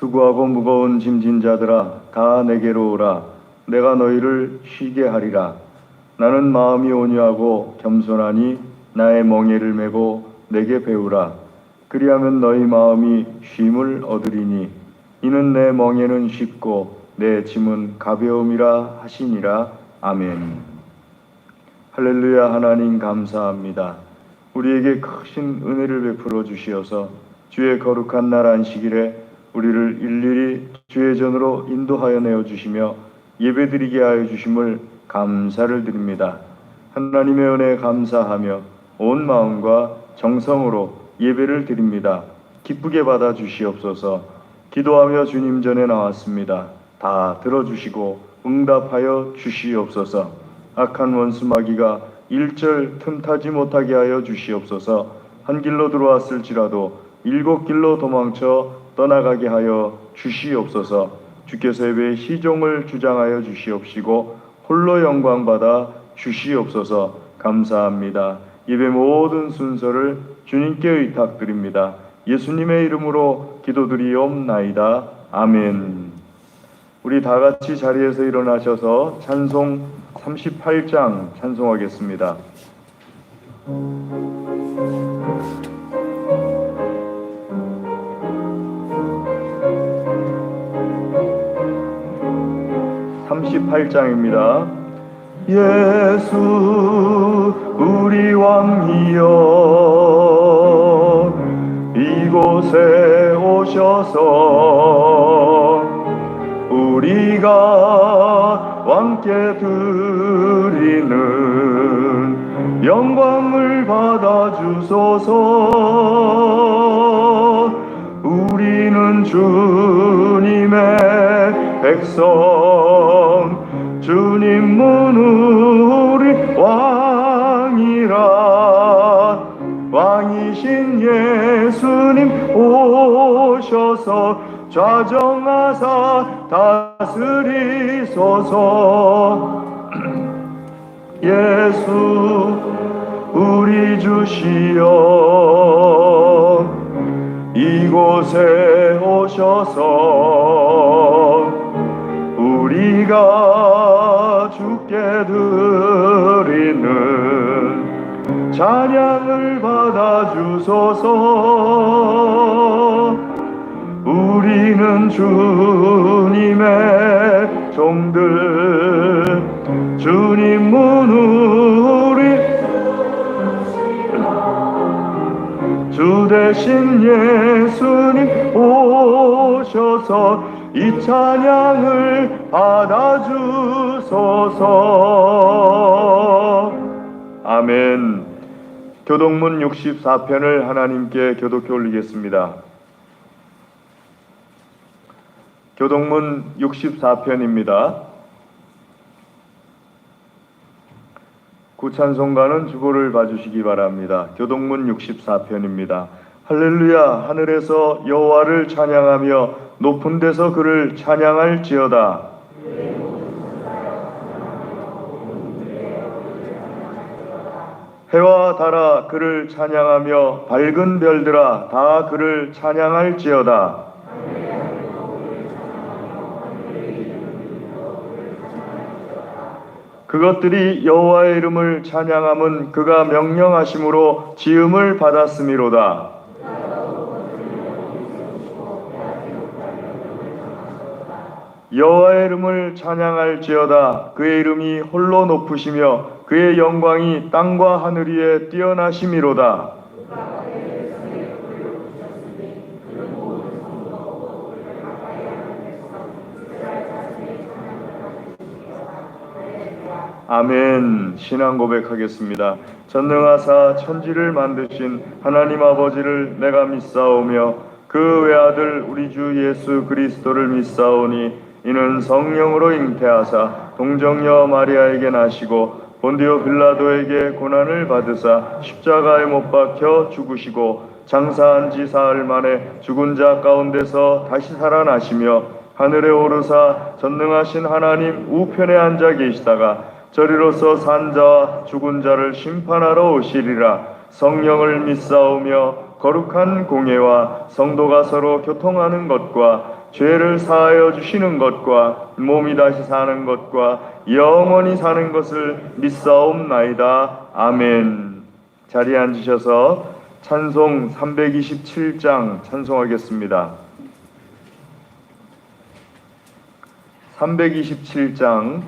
수고하고 무거운 짐진 자들아 다 내게로 오라. 내가 너희를 쉬게 하리라. 나는 마음이 온유하고 겸손하니 나의 멍에를 메고 내게 배우라. 그리하면 너희 마음이 쉼을 얻으리니 이는 내 멍에는 쉽고 내 짐은 가벼움이라 하시니라. 아멘. 할렐루야. 하나님 감사합니다. 우리에게 크신 은혜를 베풀어 주시어서 주의 거룩한 날 안식일에 우리를 일일이 주의 전으로 인도하여 내어 주시며 예배드리게 하여 주심을 감사를 드립니다. 하나님의 은혜에 감사하며 온 마음과 정성으로 예배를 드립니다. 기쁘게 받아 주시옵소서. 기도하며 주님 전에 나왔습니다. 다 들어주시고 응답하여 주시옵소서. 악한 원수 마귀가 일절 틈타지 못하게 하여 주시옵소서. 한 길로 들어왔을지라도 일곱 길로 도망쳐 떠나가게 하여 주시옵소서. 주께서 예배의 시종을 주장하여 주시옵시고 홀로 영광받아 주시옵소서. 감사합니다. 예배 모든 순서를 주님께 의탁드립니다. 예수님의 이름으로 기도드리옵나이다. 아멘. 우리 다같이 자리에서 일어나셔서 찬송 38장 찬송하겠습니다. (38장입니다) 예수 우리 왕이여 이곳에 오셔서 우리가 왕께 드리는 영광을 받아 주소서. 우리는 주님의 백성 주님 문우리 왕이라. 왕이신 예수님 오셔서 좌정하사 다스리소서. 예수 우리 주시여 이곳에 오셔서 우리가 주께 드리는 찬양을 받아 주소서. 우리는 주님의 종들 주님 문우리 주 대신 예수님 오셔서 이 찬양을 받아 주소서. 아멘. 교독문 64편을 하나님께 교독해 올리겠습니다. 교독문 64편입니다. 구찬송가는 주보를 봐주시기 바랍니다. 교독문 64편입니다. 할렐루야. 하늘에서 여호와를 찬양하며 높은 데서 그를 찬양할지어다. 해와 달아 그를 찬양하며 밝은 별들아 다 그를 찬양할지어다. 그것들이 여호와의 이름을 찬양함은 그가 명령하심으로 지음을 받았음이로다. 여호와의 이름을 찬양할지어다. 그의 이름이 홀로 높으시며 그의 영광이 땅과 하늘 위에 뛰어나심이로다. 아멘. 신앙 고백하겠습니다. 전능하사 천지를 만드신 하나님 아버지를 내가 믿사오며 그 외아들 우리 주 예수 그리스도를 믿사오니 이는 성령으로 잉태하사 동정녀 마리아에게 나시고 본디오 빌라도에게 고난을 받으사 십자가에 못 박혀 죽으시고 장사한 지 사흘 만에 죽은 자 가운데서 다시 살아나시며 하늘에 오르사 전능하신 하나님 우편에 앉아 계시다가 저리로서 산 자와 죽은 자를 심판하러 오시리라. 성령을 믿사오며 거룩한 공예와 성도가 서로 교통하는 것과 죄를 사하여 주시는 것과 몸이 다시 사는 것과 영원히 사는 것을 믿사옵나이다. 아멘. 자리에 앉으셔서 찬송 327장 찬송하겠습니다. 327장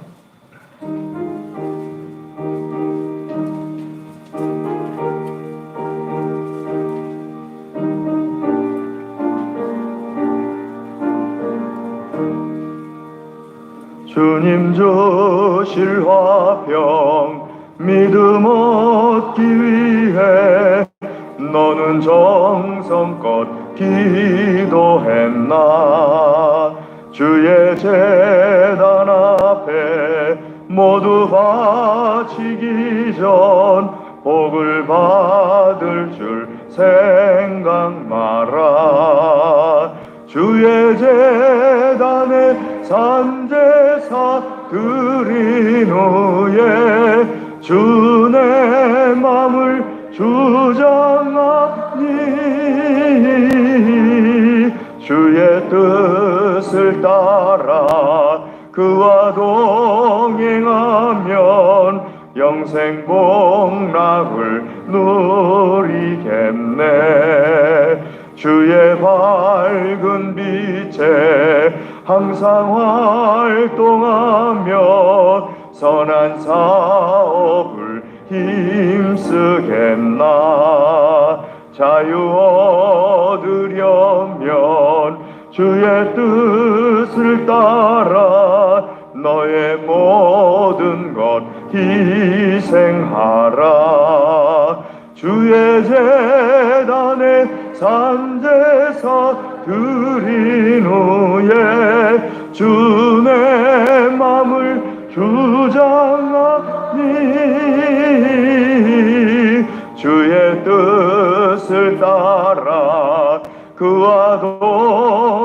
주님 주실 화평 믿음 얻기 위해 너는 정성껏 기도했나. 주의 제단 앞에 모두 바치기 전 복을 받을 줄 생각 마라. 주의 제단에 산제사 드린 후에 주 내 맘을 주장하니 주의 뜻을 따라 그와 동행하면 영생 복락을 누리겠네. 주의 밝은 빛에 항상 활동하며 선한 사업을 힘쓰겠나. 자유 얻으려면 주의 뜻을 따라 너의 모든 것 희생하라. 주의 제단에 산제사 드린 후에 주 내 맘을 주장하니 주의 뜻을 따라 그와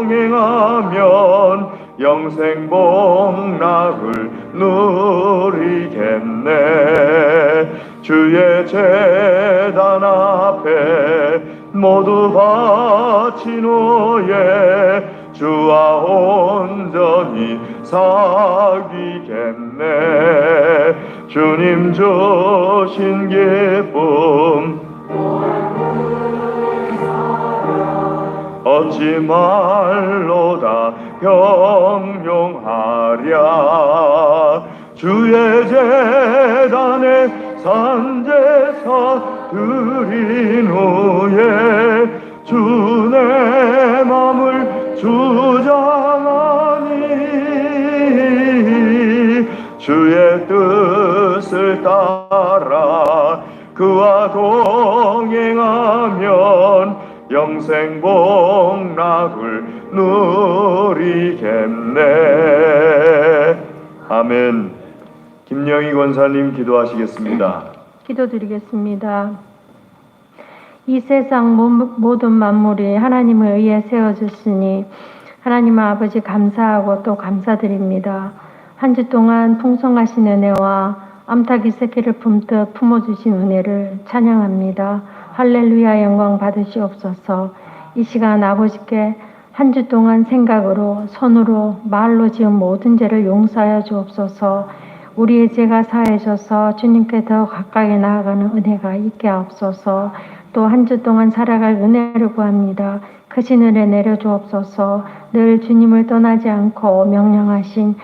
동행하면 영생 복락을 누리겠네. 주의 제단 앞에 모두 바친 후에 주와 온전히 사귀겠네. 주님 주신 기쁨 얻지 말로다 형용하랴. 주의 제단에 산제사 드린 후에 주 내 맘을 주장하니 주의 뜻을 따라 그와 동행하면 영생 복락을 누리겠네. 아멘. 김영희 권사님 기도하시겠습니다. 기도드리겠습니다. 이 세상 모든 만물이 하나님에 의해 세워졌으니 하나님 아버지 감사하고 또 감사드립니다. 한 주 동안 풍성하신 은혜와 암탉이 새끼를 품듯 품어주신 은혜를 찬양합니다. 할렐루야 영광 받으시옵소서. 이 시간 아버지께 한 주 동안 생각으로 손으로 말로 지은 모든 죄를 용서하여 주옵소서. 우리의 죄가 사해져서 주님께 더 가까이 나아가는 은혜가 있게 하옵소서. 또 한 주 동안 살아갈 은혜를 구합니다. 크신 은혜 내려주옵소서. 늘 주님을 떠나지 않고 명령하신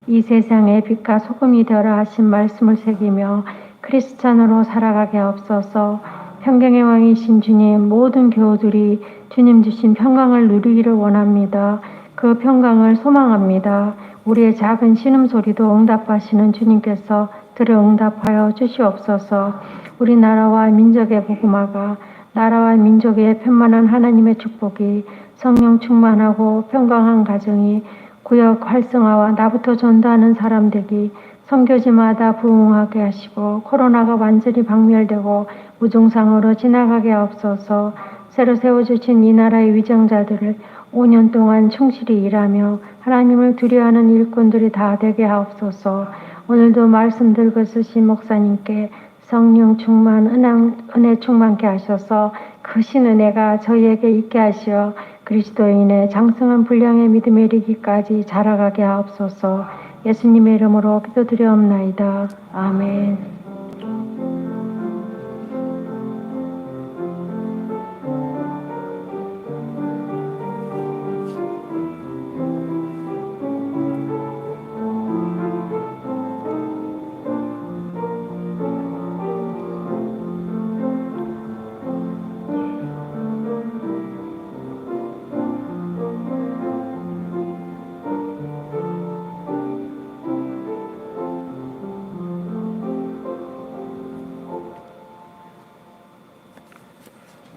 이 세상의 빛과 소금이 되어라 하신 말씀을 새기며 크리스찬으로 살아가게 하옵소서. 평강의 왕이신 주님, 모든 교우들이 주님 주신 평강을 누리기를 원합니다. 그 평강을 소망합니다. 우리의 작은 신음소리도 응답하시는 주님께서 들어 응답하여 주시옵소서. 우리나라와 민족의 복음화가 나라와 민족의 편만한 하나님의 축복이 성령 충만하고 평강한 가정이 구역 활성화와 나부터 전도하는 사람 되기 선교지마다 부흥하게 하시고 코로나가 완전히 박멸되고 무증상으로 지나가게 하옵소서. 새로 세워주신 이 나라의 위정자들을 5년 동안 충실히 일하며 하나님을 두려워하는 일꾼들이 다 되게 하옵소서. 오늘도 말씀 들고 쓰신 목사님께 성령 충만, 은혜 충만케 하셔서 크신 은혜가 저희에게 있게 하시어 그리스도인의 장성한 분량의 믿음에 이르기까지 자라가게 하옵소서. 예수님의 이름으로 기도드려옵나이다. 아멘.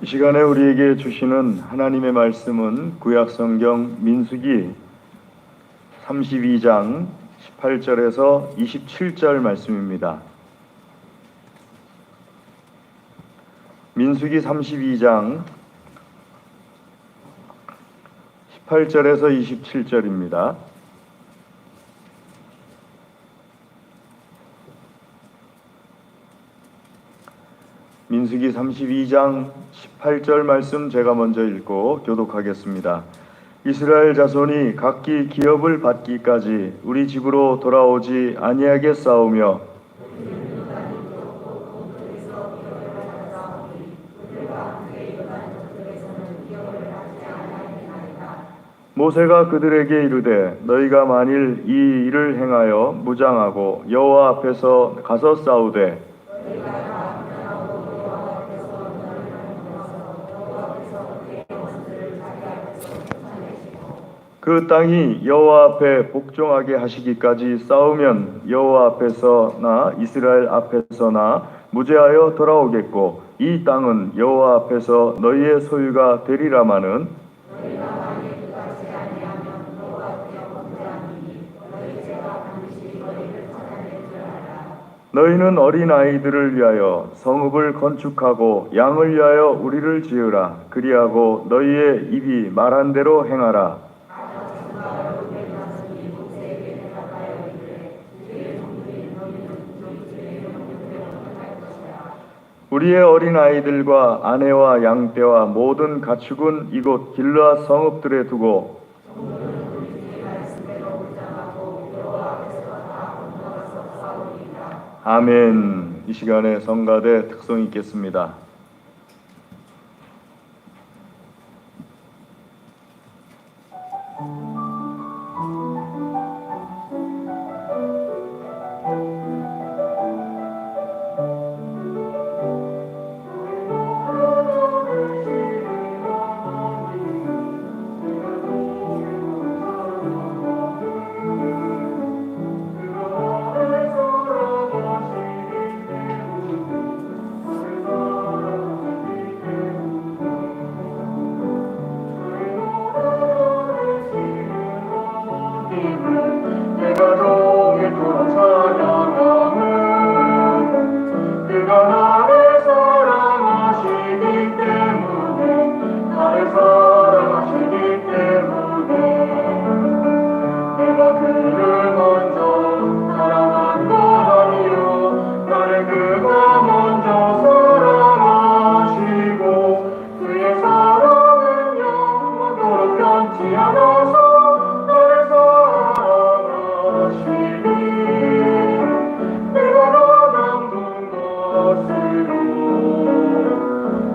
이 시간에 우리에게 주시는 하나님의 말씀은 구약성경 민수기 32장 18절에서 27절 말씀입니다. 민수기 32장 18절에서 27절입니다. 민수기 32장 18절 말씀 제가 먼저 읽고 교독하겠습니다. 이스라엘 자손이 각기 기업을 받기까지 우리 집으로 돌아오지 아니하겠사오며 모세가 그들에게 이르되 너희가 만일 이 일을 행하여 무장하고 여호와 앞에서 가서 싸우되 그 땅이 여호와 앞에 복종하게 하시기까지 싸우면 여호와 앞에서나 이스라엘 앞에서나 무죄하여 돌아오겠고 이 땅은 여호와 앞에서 너희의 소유가 되리라마는 너희는 어린 아이들을 위하여 성읍을 건축하고 양을 위하여 우리를 지으라. 그리하고 너희의 입이 말한 대로 행하라. 우리의 어린 아이들과 아내와 양떼와 모든 가축은 이곳 길르앗 성읍들에 두고 아멘. 이 시간에 성가대 특송 있겠습니다.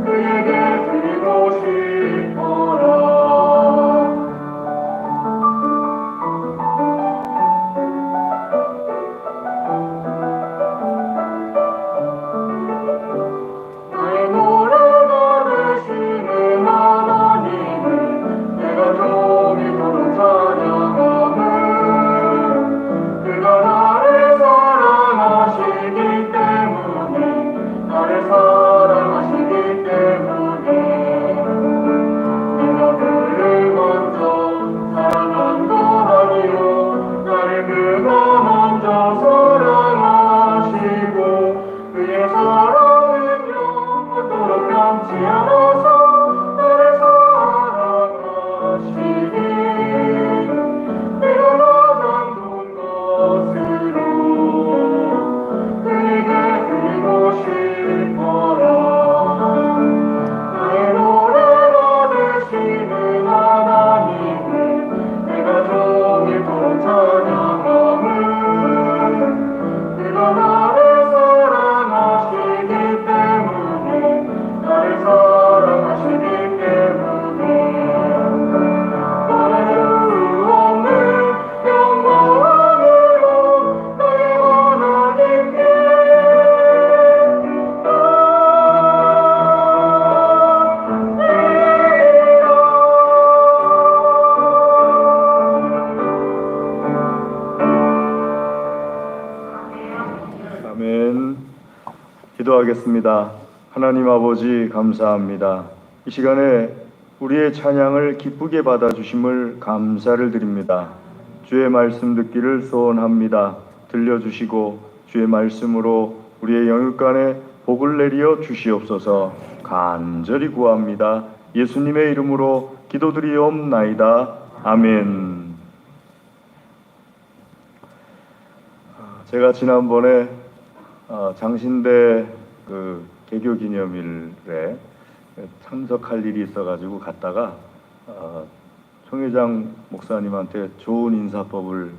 그에게 드리고 싶어 기도하겠습니다. 하나님 아버지 감사합니다. 이 시간에 우리의 찬양을 기쁘게 받아주심을 감사를 드립니다. 주의 말씀 듣기를 소원합니다. 들려주시고 주의 말씀으로 우리의 영육간에 복을 내리어 주시옵소서. 간절히 구합니다. 예수님의 이름으로 기도드리옵나이다. 아멘. 제가 지난번에 장신대 그 개교 기념일에 참석할 일이 있어가지고 갔다가 총회장 목사님한테 좋은 인사법을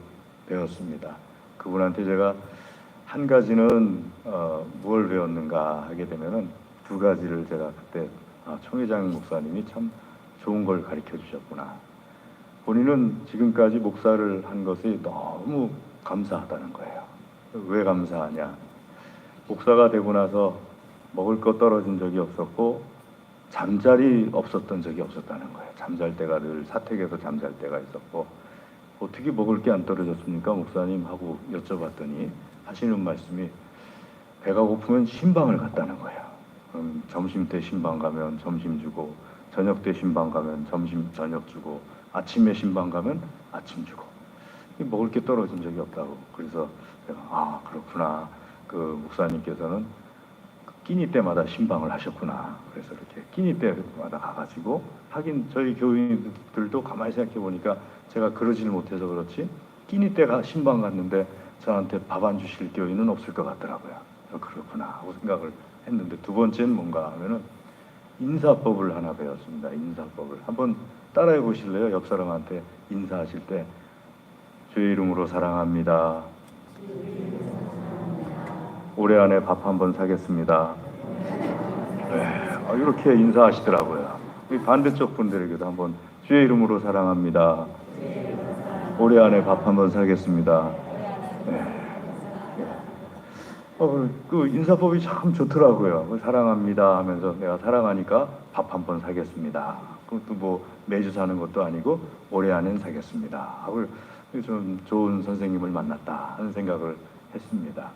배웠습니다. 그분한테 제가 한 가지는 뭘 배웠는가 하게 되면은 두 가지를 제가 그때 총회장 목사님이 참 좋은 걸 가르쳐 주셨구나. 본인은 지금까지 목사를 한 것이 너무 감사하다는 거예요. 왜 감사하냐? 목사가 되고 나서 먹을 거 떨어진 적이 없었고 잠자리 없었던 적이 없었다는 거예요. 잠잘 때가 늘 사택에서 잠잘 때가 있었고 어떻게 먹을 게 안 떨어졌습니까? 목사님 하고 여쭤봤더니 하시는 말씀이 배가 고프면 신방을 갔다는 거예요. 그럼 점심 때 신방 가면 점심 주고 저녁 때 신방 가면 점심 저녁 주고 아침에 신방 가면 아침 주고 먹을 게 떨어진 적이 없다고. 그래서 제가 그렇구나. 그 목사님께서는 끼니 때마다 신방을 하셨구나. 그래서 이렇게 끼니 때마다 가가지고 하긴 저희 교인들도 가만히 생각해 보니까 제가 그러지를 못해서 그렇지 끼니 때가 신방 갔는데 저한테 밥 안 주실 교인은 없을 것 같더라고요. 그렇구나 하고 생각을 했는데 두 번째는 뭔가 하면은 인사법을 하나 배웠습니다. 인사법을 한번 따라해 보실래요? 옆 사람한테 인사하실 때 주의 이름으로 사랑합니다. 올해 안에 밥 한번 사겠습니다. 이렇게 인사하시더라고요. 반대쪽 분들에게도 한번 주의 이름으로 사랑합니다. 올해 안에 밥 한번 사겠습니다. 그 인사법이 참 좋더라고요. 사랑합니다 하면서 내가 사랑하니까 밥 한번 사겠습니다. 그것도 뭐 매주 사는 것도 아니고 올해 안엔 사겠습니다. 하고 좀 좋은 선생님을 만났다 하는 생각을 했습니다.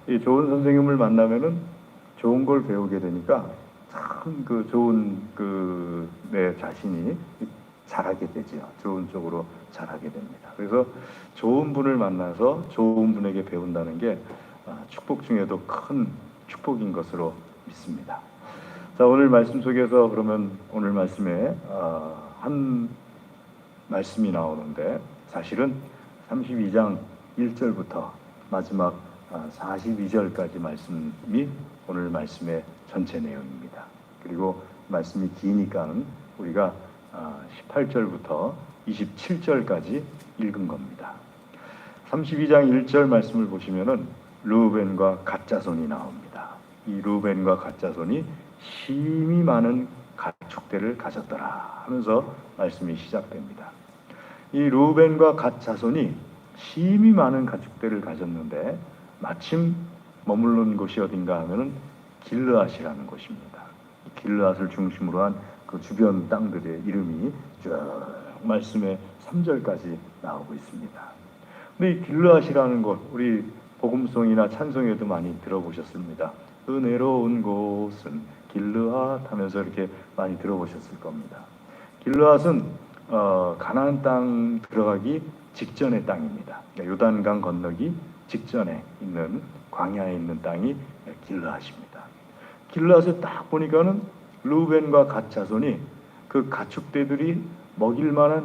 이 좋은 선생님을 만나면은 좋은 걸 배우게 되니까 참 그 좋은 내 자신이 자라게 되지요. 좋은 쪽으로 자라게 됩니다. 그래서 좋은 분을 만나서 좋은 분에게 배운다는 게 축복 중에도 큰 축복인 것으로 믿습니다. 자, 오늘 말씀 속에서 그러면 오늘 말씀에 한 말씀이 나오는데 사실은 32장 1절부터 마지막 42절까지 말씀이 오늘 말씀의 전체 내용입니다. 그리고 말씀이 기니까는 우리가 18절부터 27절까지 읽은 겁니다. 32장 1절 말씀을 보시면은 르우벤과 갓 자손이 나옵니다. 이 르우벤과 갓 자손이 심히 많은 가축대를 가졌더라 하면서 말씀이 시작됩니다. 이 르우벤과 갓 자손이 심히 많은 가축대를 가졌는데 마침 머무른 곳이 어딘가 하면은 길르앗이라는 곳입니다. 길르앗을 중심으로 한 그 주변 땅들의 이름이 쭉 말씀의 3절까지 나오고 있습니다. 근데 이 길르앗이라는 곳 우리 복음송이나 찬송에도 많이 들어보셨습니다. 은혜로운 곳은 길르앗 하면서 이렇게 많이 들어보셨을 겁니다. 길르앗은 가나안 땅 들어가기 직전의 땅입니다. 그러니까 요단강 건너기 직전에 있는 광야에 있는 땅이 길르앗입니다. 길르앗에 딱 보니까는 르우벤과 갓 자손이 그 가축대들이 먹일 만한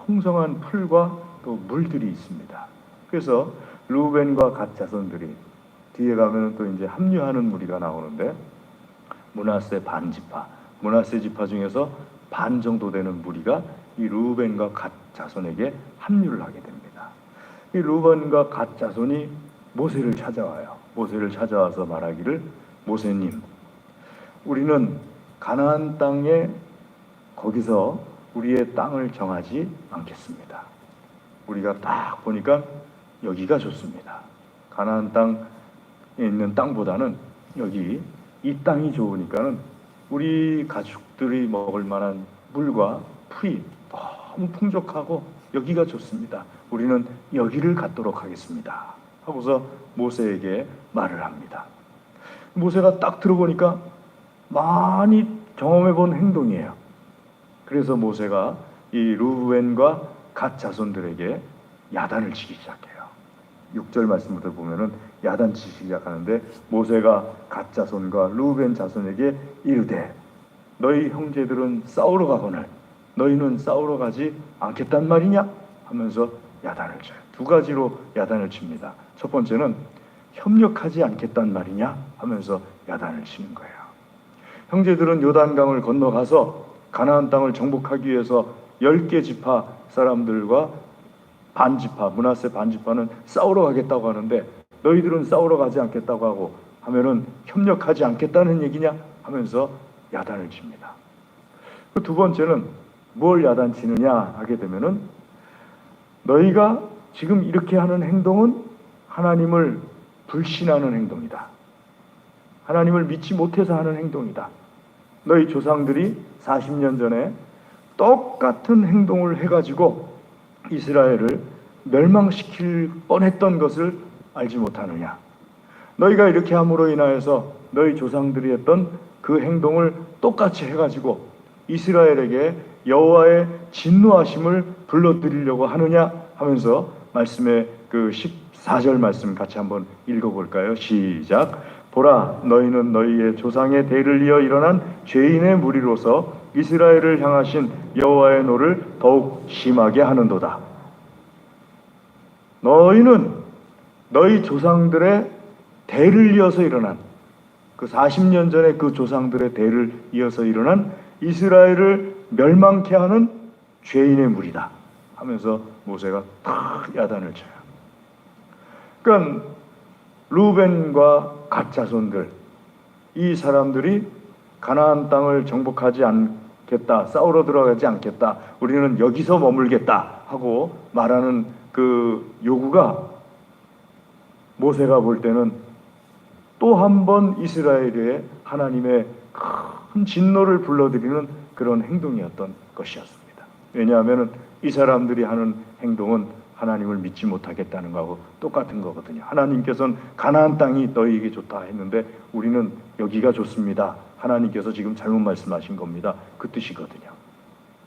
풍성한 풀과 또 물들이 있습니다. 그래서 르우벤과 갓 자손들이 뒤에 가면 또 이제 합류하는 무리가 나오는데 므낫세 반지파, 므낫세 지파 중에서 반 정도 되는 무리가 이 르우벤과 갓 자손에게 합류를 하게 됩니다. 이 르우벤과 갓 자손이 모세를 찾아와요. 모세를 찾아와서 말하기를 모세님, 우리는 가나안 땅에 거기서 우리의 땅을 정하지 않겠습니다. 우리가 딱 보니까 여기가 좋습니다. 가나안 땅에 있는 땅보다는 여기 이 땅이 좋으니까는 우리 가축들이 먹을 만한 물과 풀이 너무 풍족하고 여기가 좋습니다. 우리는 여기를 갖도록 하겠습니다. 하고서 모세에게 말을 합니다. 모세가 딱 들어보니까 많이 경험해 본 행동이에요. 그래서 모세가 이 루벤과 갓 자손들에게 야단을 치기 시작해요. 6절 말씀부터 보면은 야단 치기 시작하는데, 모세가 갓 자손과 루벤 자손에게 이르되 너희 형제들은 싸우러 가거늘 너희는 싸우러 가지 않겠단 말이냐 하면서 야단을 쳐요. 두 가지로 야단을 칩니다. 첫 번째는 협력하지 않겠단 말이냐 하면서 야단을 치는 거예요. 형제들은 요단강을 건너가서 가나안 땅을 정복하기 위해서 10개 지파 사람들과 반지파, 므낫세 반지파는 싸우러 가겠다고 하는데, 너희들은 싸우러 가지 않겠다고 하고 하면은 협력하지 않겠다는 얘기냐 하면서 야단을 칩니다. 그 두 번째는 뭘 야단치느냐 하게 되면은, 너희가 지금 이렇게 하는 행동은 하나님을 불신하는 행동이다. 하나님을 믿지 못해서 하는 행동이다. 너희 조상들이 40년 전에 똑같은 행동을 해가지고 이스라엘을 멸망시킬 뻔했던 것을 알지 못하느냐. 너희가 이렇게 함으로 인하여서 너희 조상들이 했던 그 행동을 똑같이 해가지고 이스라엘에게 여호와의 진노하심을 불러들이려고 하느냐 하면서 말씀의 그 14절 말씀 같이 한번 읽어볼까요? 시작. 보라, 너희는 너희의 조상의 대를 이어 일어난 죄인의 무리로서 이스라엘을 향하신 여호와의 노를 더욱 심하게 하는도다. 너희는 너희 조상들의 대를 이어서 일어난, 그 40년 전에 그 조상들의 대를 이어서 일어난 이스라엘을 멸망케 하는 죄인의 무리다 하면서 모세가 탁 야단을 쳐요. 그러니까 루벤과 갓 자손들, 이 사람들이 가나안 땅을 정복하지 않겠다, 싸우러 들어가지 않겠다, 우리는 여기서 머물겠다 하고 말하는 그 요구가 모세가 볼 때는 또 한 번 이스라엘의 하나님의 큰 진노를 불러들이는 그런 행동이었던 것이었습니다. 왜냐하면 이 사람들이 하는 행동은 하나님을 믿지 못하겠다는 거하고 똑같은 거거든요. 하나님께서는 가나안 땅이 너희에게 좋다 했는데 우리는 여기가 좋습니다. 하나님께서 지금 잘못 말씀하신 겁니다. 그 뜻이거든요.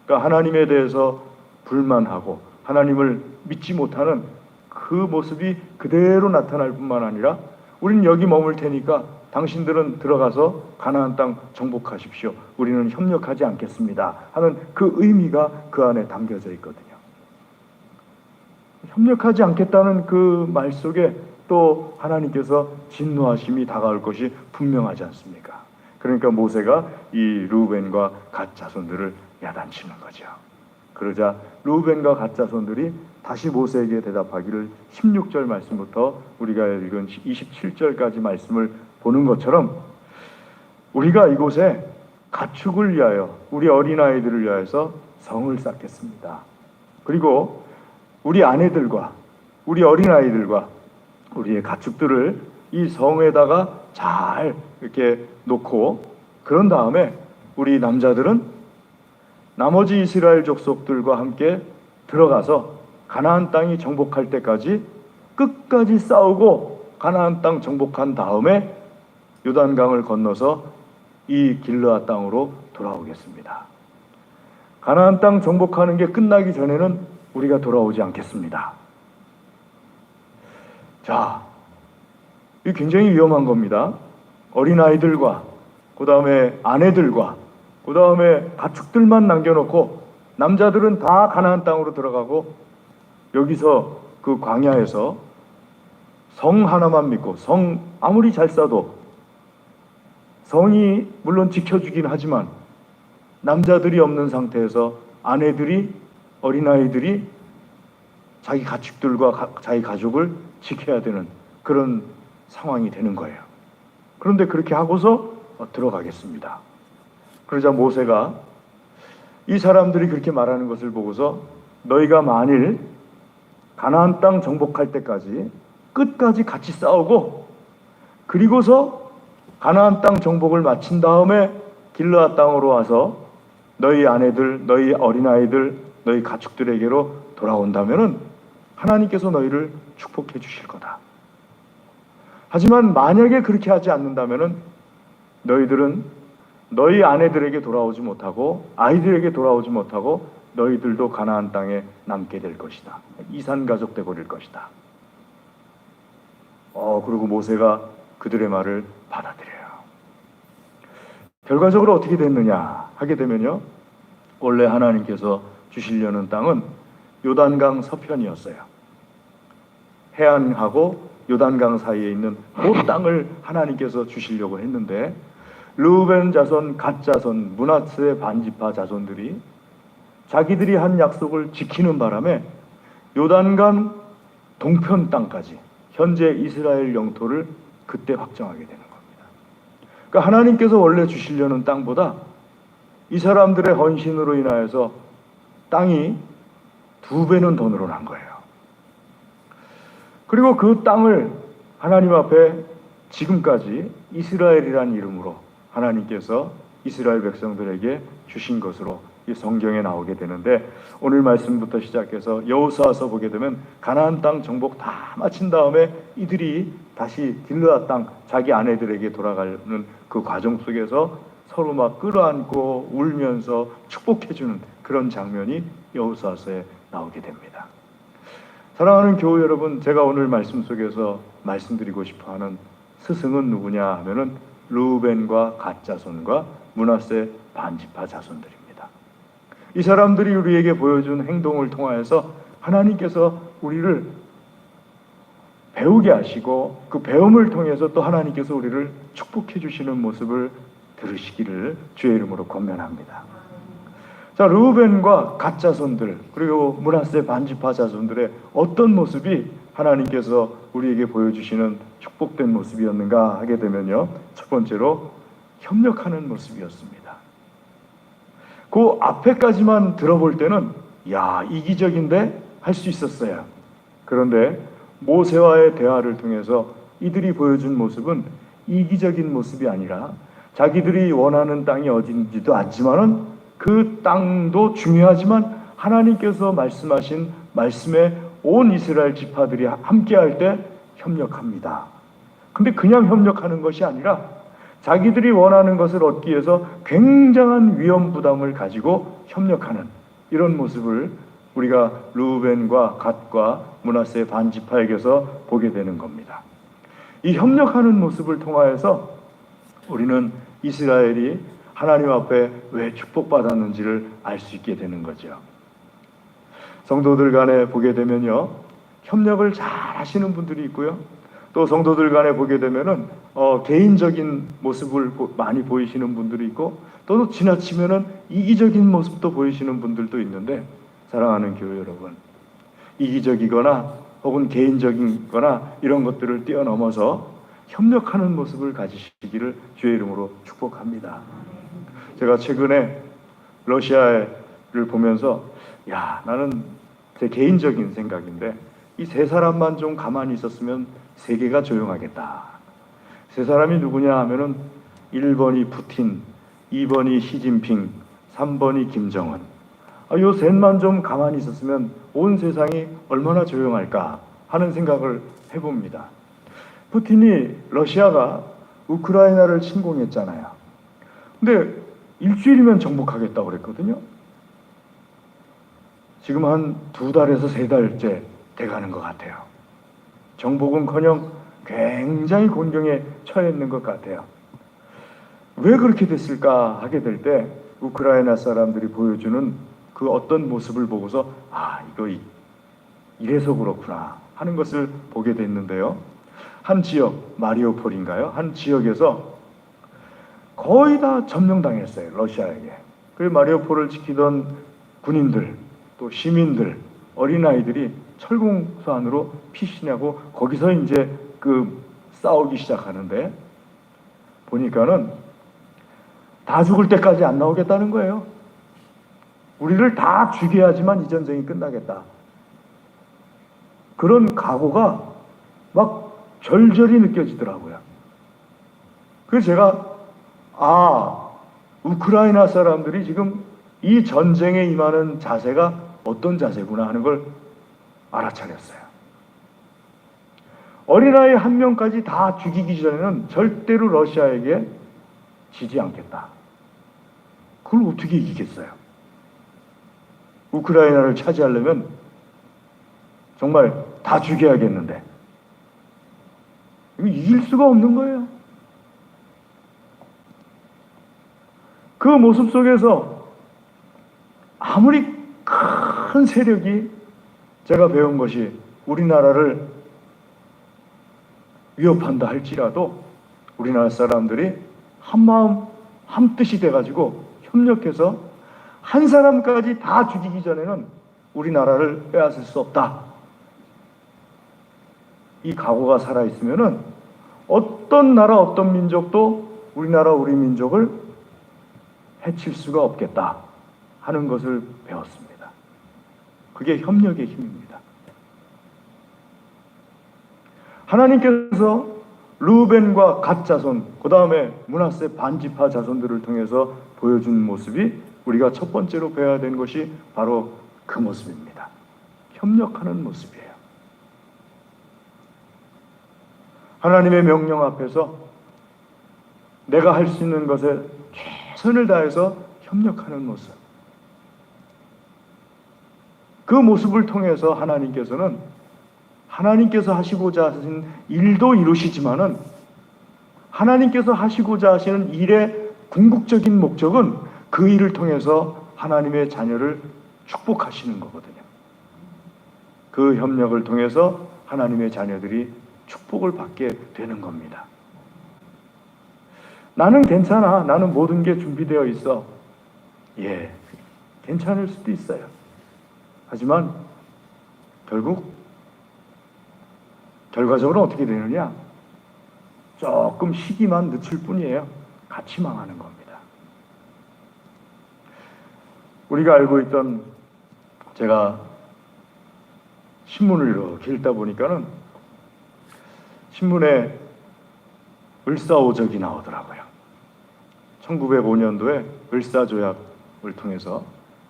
그러니까 하나님에 대해서 불만하고 하나님을 믿지 못하는 그 모습이 그대로 나타날 뿐만 아니라, 우리는 여기 머물 테니까 당신들은 들어가서 가나안 땅 정복하십시오. 우리는 협력하지 않겠습니다 하는 그 의미가 그 안에 담겨져 있거든요. 협력하지 않겠다는 그 말 속에 또 하나님께서 진노하심이 다가올 것이 분명하지 않습니까? 그러니까 모세가 이 루벤과 갓 자손들을 야단치는 거죠. 그러자 루벤과 갓 자손들이 다시 모세에게 대답하기를 16절 말씀부터 우리가 읽은 27절까지 말씀을 보는 것처럼, 우리가 이곳에 가축을 위하여, 우리 어린아이들을 위하여서 성을 쌓겠습니다. 그리고 우리 아내들과 우리 어린아이들과 우리의 가축들을 이 성에다가 잘 이렇게 놓고, 그런 다음에 우리 남자들은 나머지 이스라엘 족속들과 함께 들어가서 가나안 땅이 정복할 때까지 끝까지 싸우고 가나안 땅 정복한 다음에 요단강을 건너서 이 길르앗 땅으로 돌아오겠습니다. 가나안 땅 정복하는 게 끝나기 전에는 우리가 돌아오지 않겠습니다. 자, 이 굉장히 위험한 겁니다. 어린아이들과 그 다음에 아내들과 그 다음에 가축들만 남겨놓고 남자들은 다 가나안 땅으로 들어가고, 여기서 그 광야에서 성 하나만 믿고, 성 아무리 잘 쌓아도 성이 물론 지켜주긴 하지만 남자들이 없는 상태에서 아내들이, 어린아이들이 자기 가축들과 자기 가족을 지켜야 되는 그런 상황이 되는 거예요. 그런데 그렇게 하고서 들어가겠습니다. 그러자 모세가 이 사람들이 그렇게 말하는 것을 보고서, 너희가 만일 가나안 땅 정복할 때까지 끝까지 같이 싸우고, 그리고서 가나안 땅 정복을 마친 다음에 길르앗 땅으로 와서 너희 아내들, 너희 어린아이들, 너희 가축들에게로 돌아온다면은 하나님께서 너희를 축복해 주실 거다. 하지만 만약에 그렇게 하지 않는다면은 너희들은 너희 아내들에게 돌아오지 못하고 아이들에게 돌아오지 못하고 너희들도 가나안 땅에 남게 될 것이다. 이산 가족 돼 버릴 것이다. 그리고 모세가 그들의 말을 받아들여요. 결과적으로 어떻게 됐느냐 하게 되면요, 원래 하나님께서 주시려는 땅은 요단강 서편이었어요. 해안하고 요단강 사이에 있는 그 땅을 하나님께서 주시려고 했는데, 르우벤 자손, 갓 자손, 므낫세 반지파 자손들이 자기들이 한 약속을 지키는 바람에 요단강 동편 땅까지 현재 이스라엘 영토를 그때 확정하게 되는 겁니다. 그러니까 하나님께서 원래 주시려는 땅보다 이 사람들의 헌신으로 인하여서 땅이 2배는 더 늘어난 거예요. 그리고 그 땅을 하나님 앞에 지금까지 이스라엘이라는 이름으로 하나님께서 이스라엘 백성들에게 주신 것으로 이 성경에 나오게 되는데, 오늘 말씀부터 시작해서 여호수아서 보게 되면 가나안 땅 정복 다 마친 다음에 이들이 다시 길르앗 땅 자기 아내들에게 돌아가는 그 과정 속에서 서로 막 끌어안고 울면서 축복해주는 그런 장면이 여호수아서에 나오게 됩니다. 사랑하는 교우 여러분, 제가 오늘 말씀 속에서 말씀드리고 싶어하는 스승은 누구냐 하면은 르우벤과 갓 자손과 므낫세 반지파 자손들입니다. 이 사람들이 우리에게 보여준 행동을 통하여서 하나님께서 우리를 배우게 하시고 그 배움을 통해서 또 하나님께서 우리를 축복해 주시는 모습을 들으시기를 주의 이름으로 권면합니다. 자, 르우벤과 갓 자손들 그리고 므낫세 반지파 자손들의 어떤 모습이 하나님께서 우리에게 보여주시는 축복된 모습이었는가 하게 되면요, 첫 번째로 협력하는 모습이었습니다. 그 앞에까지만 들어볼 때는 이기적인데 할 수 있었어요. 그런데 모세와의 대화를 통해서 이들이 보여준 모습은 이기적인 모습이 아니라 자기들이 원하는 땅이 어딘지도 알지만은 그 땅도 중요하지만 하나님께서 말씀하신 말씀에 온 이스라엘 지파들이 함께할 때 협력합니다. 근데 그냥 협력하는 것이 아니라 자기들이 원하는 것을 얻기 위해서 굉장한 위험 부담을 가지고 협력하는 이런 모습을 우리가 르우벤과 갓과 므낫세 반지파에게서 보게 되는 겁니다. 이 협력하는 모습을 통하여서 우리는 이스라엘이 하나님 앞에 왜 축복받았는지를 알 수 있게 되는 거죠. 성도들 간에 보게 되면요, 협력을 잘 하시는 분들이 있고요, 또 성도들 간에 보게 되면은 개인적인 모습을 많이 보이시는 분들이 있고, 또 지나치면은 이기적인 모습도 보이시는 분들도 있는데, 사랑하는 교회 여러분, 이기적이거나 혹은 개인적이거나 이런 것들을 뛰어넘어서 협력하는 모습을 가지시기를 주의 이름으로 축복합니다. 제가 최근에 러시아를 보면서 나는 제 개인적인 생각인데 이 세 사람만 좀 가만히 있었으면 세계가 조용하겠다. 세 사람이 누구냐 하면은 1번이 푸틴, 2번이 시진핑, 3번이 김정은. 요 셋만 좀 가만히 있었으면 온 세상이 얼마나 조용할까 하는 생각을 해봅니다. 푸틴이 러시아가 우크라이나를 침공했잖아요. 근데 일주일이면 정복하겠다고 그랬거든요. 지금 한 2달에서 3달째 돼가는 것 같아요. 정복은커녕 굉장히 곤경에 처해 있는 것 같아요. 왜 그렇게 됐을까 하게 될 때 우크라이나 사람들이 보여주는 그 어떤 모습을 보고서 이거 이래서 그렇구나 하는 것을 보게 됐는데요. 한 지역, 마리오폴인가요? 한 지역에서 거의 다 점령당했어요, 러시아에게. 그 마리오폴을 지키던 군인들, 또 시민들, 어린아이들이 철공소 안으로 피신하고 거기서 이제 싸우기 시작하는데, 보니까는 다 죽을 때까지 안 나오겠다는 거예요. 우리를 다 죽여야지만 이 전쟁이 끝나겠다. 그런 각오가 막 절절히 느껴지더라고요. 그래서 제가 우크라이나 사람들이 지금 이 전쟁에 임하는 자세가 어떤 자세구나 하는 걸 알아차렸어요. 어린아이 한 명까지 다 죽이기 전에는 절대로 러시아에게 지지 않겠다. 그걸 어떻게 이기겠어요? 우크라이나를 차지하려면 정말 다 죽여야겠는데 이거 이길 수가 없는 거예요. 그 모습 속에서 아무리 큰 세력이, 제가 배운 것이 우리나라를 위협한다 할지라도 우리나라 사람들이 한마음 한뜻이 돼가지고 협력해서 한 사람까지 다 죽이기 전에는 우리나라를 빼앗을 수 없다. 이 각오가 살아있으면은 어떤 나라 어떤 민족도 우리나라 우리 민족을 해칠 수가 없겠다 하는 것을 배웠습니다. 그게 협력의 힘입니다. 하나님께서 르우벤과 갓 자손, 그 다음에 므낫세 반지파 자손들을 통해서 보여준 모습이 우리가 첫 번째로 배워야 되는 것이 바로 그 모습입니다. 협력하는 모습이에요. 하나님의 명령 앞에서 내가 할 수 있는 것에 최선을 다해서 협력하는 모습. 그 모습을 통해서 하나님께서 하시고자 하신 일도 이루시지만은 하나님께서 하시고자 하시는 일의 궁극적인 목적은 그 일을 통해서 하나님의 자녀를 축복하시는 거거든요. 그 협력을 통해서 하나님의 자녀들이 축복을 받게 되는 겁니다. 나는 괜찮아. 나는 모든 게 준비되어 있어. 예, 괜찮을 수도 있어요. 하지만 결과적으로 어떻게 되느냐? 조금 시기만 늦출 뿐이에요. 같이 망하는 겁니다. 우리가 알고 있던, 제가 신문을 이렇게 읽다 보니까는 신문에 을사오적이 나오더라고요. 1905년도에 을사조약을 통해서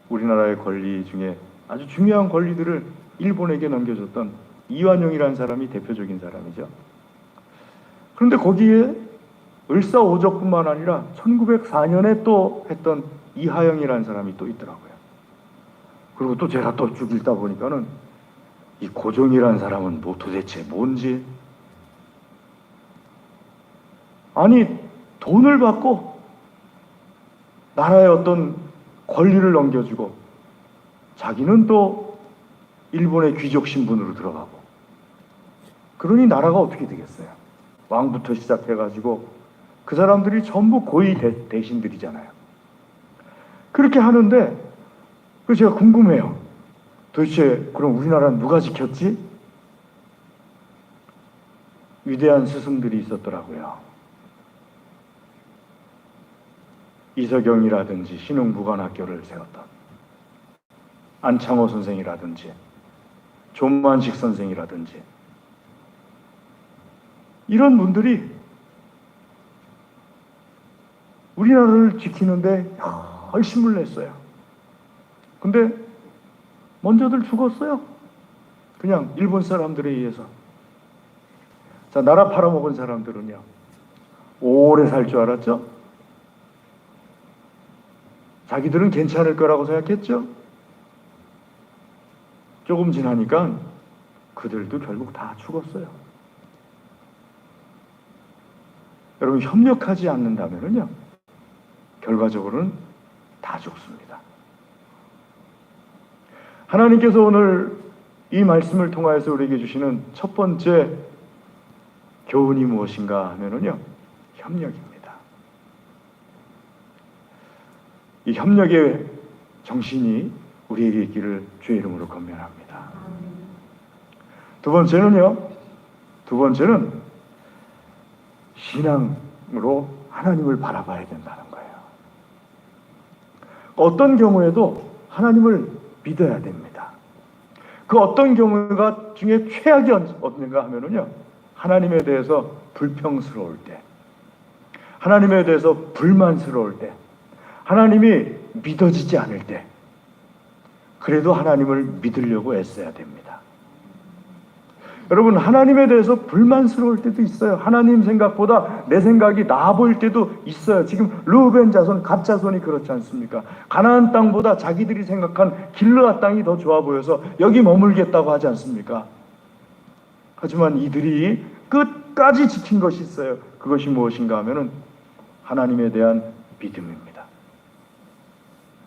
우리나라의 권리 중에 아주 중요한 권리들을 일본에게 넘겨줬던 이완용이라는 사람이 대표적인 사람이죠. 그런데 거기에 을사오적뿐만 아니라 1904년에 또 했던 이하영이라는 사람이 또 있더라고요. 그리고 또 제가 또 쭉 읽다 보니까는 이 고종이라는 사람은 도대체 뭔지, 아니 돈을 받고 나라의 어떤 권리를 넘겨주고 자기는 또 일본의 귀족 신분으로 들어가고, 그러니 나라가 어떻게 되겠어요? 왕부터 시작해가지고 그 사람들이 전부 고위 대신들이잖아요. 그렇게 하는데 그 제가 궁금해요. 도대체 그럼 우리나라는 누가 지켰지? 위대한 스승들이 있었더라고요. 이석영이라든지 신흥무관학교를 세웠던 안창호 선생이라든지 존만식 선생이라든지 이런 분들이 우리나라를 지키는데 열심을 냈어요. 근데 먼저들 죽었어요. 그냥 일본 사람들에 의해서. 자, 나라 팔아먹은 사람들은요, 오래 살 줄 알았죠? 자기들은 괜찮을 거라고 생각했죠? 조금 지나니까 그들도 결국 다 죽었어요. 여러분, 협력하지 않는다면요, 결과적으로는 다 죽습니다. 하나님께서 오늘 이 말씀을 통하여서 우리에게 주시는 첫 번째 교훈이 무엇인가 하면은요, 협력입니다. 이 협력의 정신이 우리에게 있기를 주의 이름으로 권면합니다. 두 번째는 신앙으로 하나님을 바라봐야 된다는 거예요. 어떤 경우에도 하나님을 믿어야 됩니다. 그 어떤 경우가 중에 최악이 어딘가 하면은요, 하나님에 대해서 불평스러울 때, 하나님에 대해서 불만스러울 때, 하나님이 믿어지지 않을 때, 그래도 하나님을 믿으려고 애써야 됩니다. 여러분, 하나님에 대해서 불만스러울 때도 있어요. 하나님 생각보다 내 생각이 나아 보일 때도 있어요. 지금 르우벤 자손, 갓 자손이 그렇지 않습니까? 가나안 땅보다 자기들이 생각한 길르앗 땅이 더 좋아 보여서 여기 머물겠다고 하지 않습니까? 하지만 이들이 끝까지 지킨 것이 있어요. 그것이 무엇인가 하면은 하나님에 대한 믿음입니다.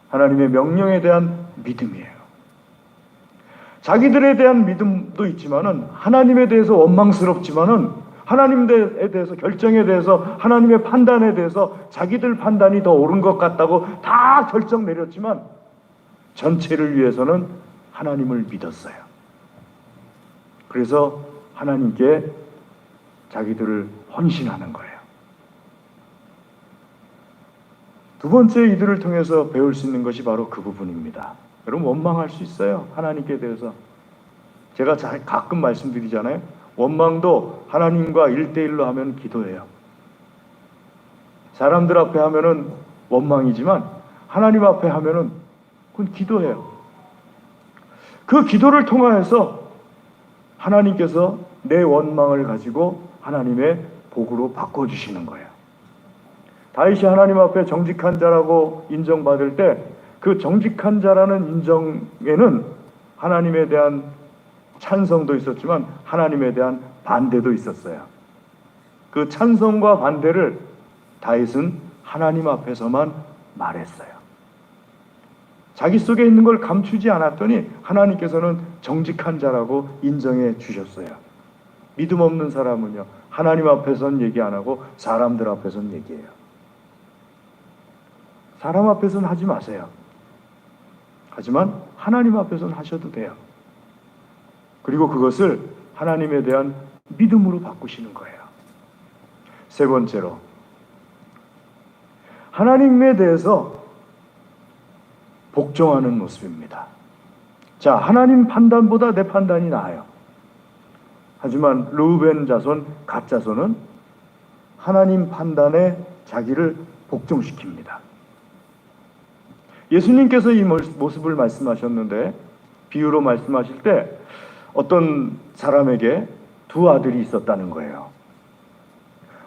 하나님의 명령에 대한 믿음이에요. 자기들에 대한 믿음도 있지만은 하나님에 대해서 원망스럽지만은 하나님에 대해서 결정에 대해서 하나님의 판단에 대해서 자기들 판단이 더 옳은 것 같다고 다 결정 내렸지만 전체를 위해서는 하나님을 믿었어요. 그래서 하나님께 자기들을 헌신하는 거예요. 두 번째 이들을 통해서 배울 수 있는 것이 바로 그 부분입니다. 여러분, 원망할 수 있어요. 하나님께 대해서. 제가 가끔 말씀드리잖아요. 원망도 하나님과 1대1로 하면 기도예요. 사람들 앞에 하면은 원망이지만 하나님 앞에 하면은 그건 기도예요. 그 기도를 통하여서 하나님께서 내 원망을 가지고 하나님의 복으로 바꿔주시는 거예요. 다윗이 하나님 앞에 정직한 자라고 인정받을 때 그 정직한 자라는 인정에는 하나님에 대한 찬성도 있었지만 하나님에 대한 반대도 있었어요. 그 찬성과 반대를 다윗은 하나님 앞에서만 말했어요. 자기 속에 있는 걸 감추지 않았더니 하나님께서는 정직한 자라고 인정해 주셨어요. 믿음 없는 사람은요, 하나님 앞에서는 얘기 안 하고 사람들 앞에서는 얘기해요. 사람 앞에서는 하지 마세요. 하지만 하나님 앞에서는 하셔도 돼요. 그리고 그것을 하나님에 대한 믿음으로 바꾸시는 거예요. 세 번째로, 하나님에 대해서 복종하는 모습입니다. 자, 하나님 판단보다 내 판단이 나아요. 하지만 르우벤 자손, 갓 자손은 하나님 판단에 자기를 복종시킵니다. 예수님께서 이 모습을 말씀하셨는데, 비유로 말씀하실 때 어떤 사람에게 두 아들이 있었다는 거예요.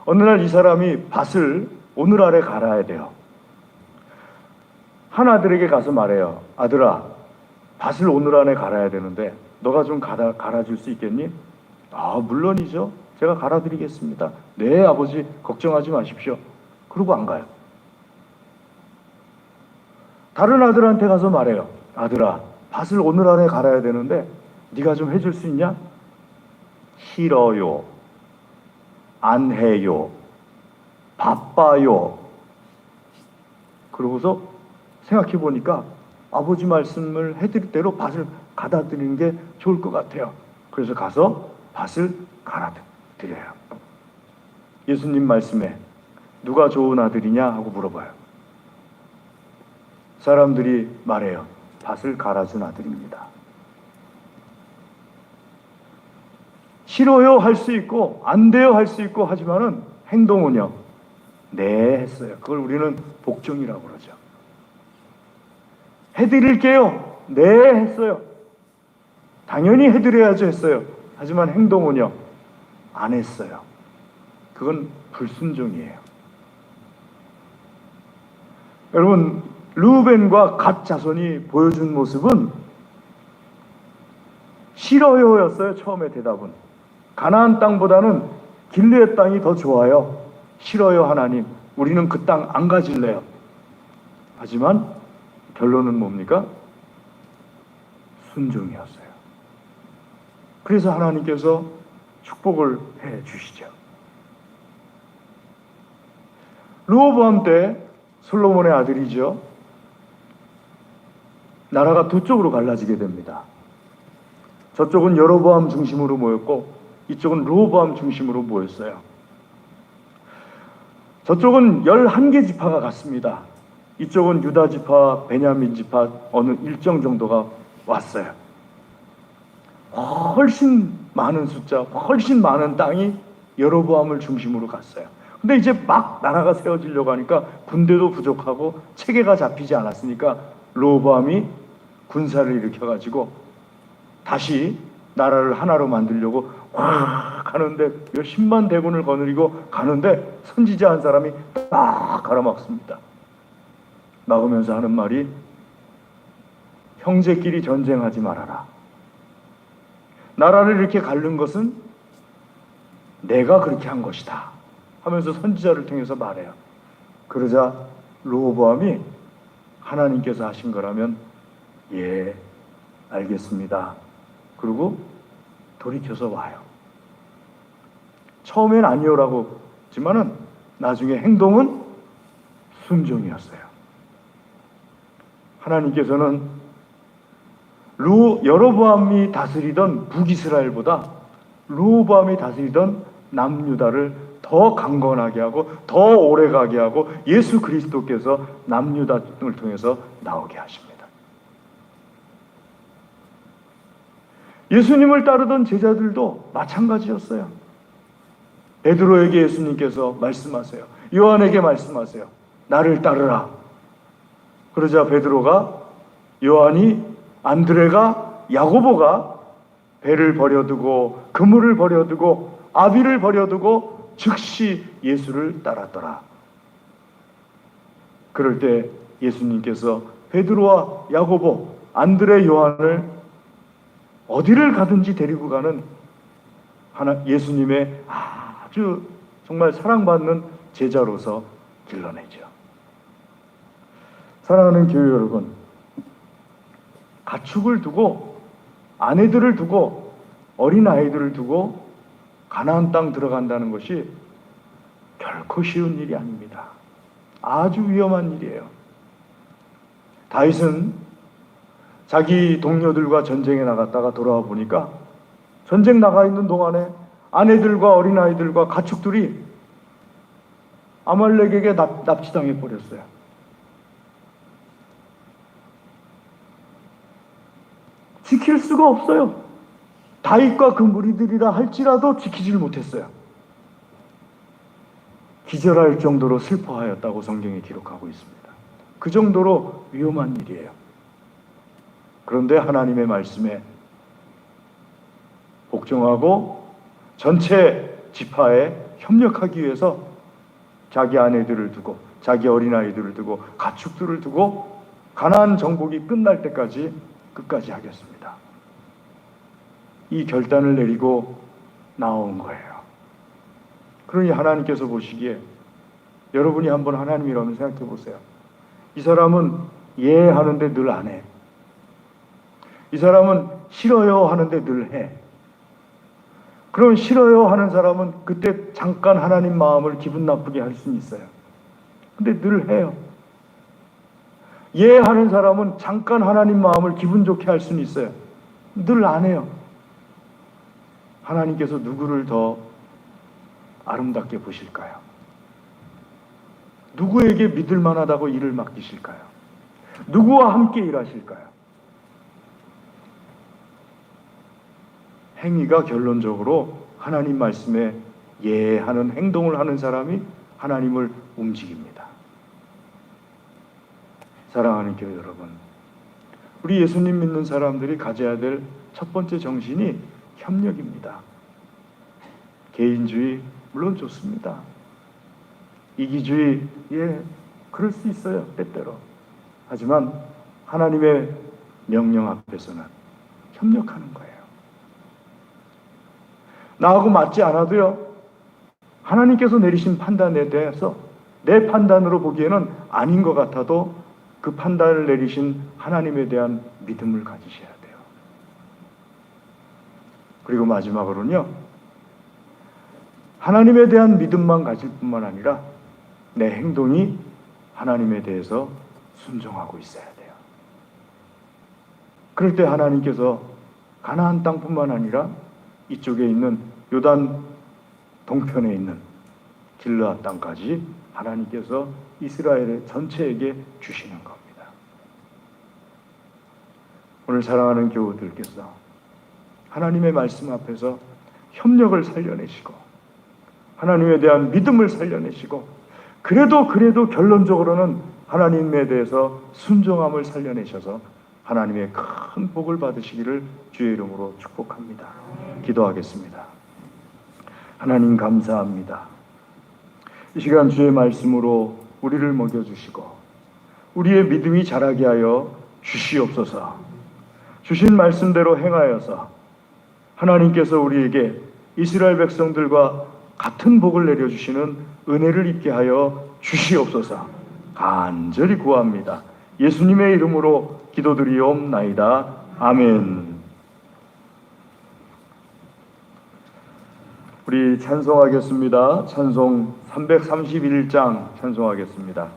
어느 날 이 사람이 밭을 오늘 안에 갈아야 돼요. 한 아들에게 가서 말해요. 아들아, 밭을 오늘 안에 갈아야 되는데 너가 좀 갈아줄 수 있겠니? 아, 물론이죠. 제가 갈아드리겠습니다. 네, 아버지, 걱정하지 마십시오. 그러고 안 가요. 다른 아들한테 가서 말해요. 아들아, 밭을 오늘 안에 갈아야 되는데 네가 좀 해줄 수 있냐? 싫어요. 안 해요. 바빠요. 그러고서 생각해 보니까 아버지 말씀을 해드릴 대로 밭을 갈아 드리는 게 좋을 것 같아요. 그래서 가서 밭을 갈아 드려요. 예수님 말씀에 누가 좋은 아들이냐 하고 물어봐요. 사람들이 말해요. 밭을 갈아준 아들입니다. 싫어요 할 수 있고 안 돼요 할 수 있고 하지만은 행동은요, 네 했어요. 그걸 우리는 복종이라고 그러죠. 해드릴게요. 네 했어요. 당연히 해드려야죠 했어요. 하지만 행동은요, 안 했어요. 그건 불순종이에요. 여러분, 르우벤과 갓 자손이 보여준 모습은 싫어요였어요. 처음에 대답은 가나안 땅보다는 길르앗 땅이 더 좋아요. 싫어요 하나님, 우리는 그 땅 안 가질래요. 하지만 결론은 뭡니까? 순종이었어요. 그래서 하나님께서 축복을 해 주시죠. 르호보암 때 솔로몬의 아들이죠. 나라가 두 쪽으로 갈라지게 됩니다. 저쪽은 여로보암 중심으로 모였고 이쪽은 르호보암 중심으로 모였어요. 저쪽은 11개 지파가 갔습니다. 이쪽은 유다 지파, 베냐민 지파 어느 일정 정도가 왔어요. 훨씬 많은 숫자, 훨씬 많은 땅이 여로보암을 중심으로 갔어요. 근데 이제 막 나라가 세워지려고 하니까 군대도 부족하고 체계가 잡히지 않았으니까 르호보암이 군사를 일으켜가지고 다시 나라를 하나로 만들려고 가는데 몇십만 대군을 거느리고 가는데 선지자 한 사람이 딱 가로막습니다. 막으면서 하는 말이 형제끼리 전쟁하지 말아라. 나라를 이렇게 가른 것은 내가 그렇게 한 것이다 하면서 선지자를 통해서 말해요. 그러자 르호보암이 하나님께서 하신 거라면 예, 알겠습니다. 그리고 돌이켜서 와요. 처음엔 아니오라고 했지만은 나중에 행동은 순종이었어요. 하나님께서는 여로보암이 다스리던 북이스라엘보다 르호보암이 다스리던 남유다를 더 강건하게 하고 더 오래가게 하고 예수 그리스도께서 남유다를 통해서 나오게 하십니다. 예수님을 따르던 제자들도 마찬가지였어요. 베드로에게 예수님께서 말씀하세요. 요한에게 말씀하세요. 나를 따르라. 그러자 베드로가, 요한이, 안드레가, 야고보가 배를 버려두고 그물을 버려두고 아비를 버려두고 즉시 예수를 따랐더라. 그럴 때 예수님께서 베드로와 야고보, 안드레, 요한을 어디를 가든지 데리고 가는 예수님의 아주 정말 사랑받는 제자로서 길러내죠. 사랑하는 교회 여러분, 가축을 두고 아내들을 두고 어린아이들을 두고 가나안 땅 들어간다는 것이 결코 쉬운 일이 아닙니다. 아주 위험한 일이에요. 다윗은 자기 동료들과 전쟁에 나갔다가 돌아와 보니까 전쟁 나가 있는 동안에 아내들과 어린아이들과 가축들이 아말렉에게 납치당해 버렸어요. 지킬 수가 없어요. 다윗과 그 무리들이라 할지라도 지키질 못했어요. 기절할 정도로 슬퍼하였다고 성경에 기록하고 있습니다. 그 정도로 위험한 일이에요. 그런데 하나님의 말씀에 복종하고 전체 지파에 협력하기 위해서 자기 아내들을 두고 자기 어린아이들을 두고 가축들을 두고 가나안 정복이 끝날 때까지 끝까지 하겠습니다. 이 결단을 내리고 나온 거예요. 그러니 하나님께서 보시기에 여러분이 한번 하나님이라면 생각해 보세요. 이 사람은 예 하는데 늘 안 해. 이 사람은 싫어요 하는데 늘 해. 그럼 싫어요 하는 사람은 그때 잠깐 하나님 마음을 기분 나쁘게 할 수는 있어요. 근데 늘 해요. 예 하는 사람은 잠깐 하나님 마음을 기분 좋게 할 수는 있어요. 늘 안 해요. 하나님께서 누구를 더 아름답게 보실까요? 누구에게 믿을 만하다고 일을 맡기실까요? 누구와 함께 일하실까요? 행위가 결론적으로 하나님 말씀에 예하는 행동을 하는 사람이 하나님을 움직입니다. 사랑하는 교회 여러분, 우리 예수님 믿는 사람들이 가져야 될 첫 번째 정신이 협력입니다. 개인주의 물론 좋습니다. 이기주의, 예, 그럴 수 있어요, 때때로. 하지만 하나님의 명령 앞에서는 협력하는 거예요. 나하고 맞지 않아도요, 하나님께서 내리신 판단에 대해서 내 판단으로 보기에는 아닌 것 같아도 그 판단을 내리신 하나님에 대한 믿음을 가지셔야 돼요. 그리고 마지막으로는요, 하나님에 대한 믿음만 가질 뿐만 아니라 내 행동이 하나님에 대해서 순종하고 있어야 돼요. 그럴 때 하나님께서 가나안 땅뿐만 아니라 이쪽에 있는 요단 동편에 있는 길르앗 땅까지 하나님께서 이스라엘 전체에게 주시는 겁니다. 오늘 사랑하는 교우들께서 하나님의 말씀 앞에서 협력을 살려내시고 하나님에 대한 믿음을 살려내시고 그래도 결론적으로는 하나님에 대해서 순종함을 살려내셔서 하나님의 큰 복을 받으시기를 주의 이름으로 축복합니다. 기도하겠습니다. 하나님 감사합니다. 이 시간 주의 말씀으로 우리를 먹여주시고 우리의 믿음이 자라게 하여 주시옵소서. 주신 말씀대로 행하여서 하나님께서 우리에게 이스라엘 백성들과 같은 복을 내려주시는 은혜를 입게 하여 주시옵소서. 간절히 구합니다. 예수님의 이름으로 기도드리옵나이다. 아멘. 우리 찬송하겠습니다. 찬송 331장 찬송하겠습니다.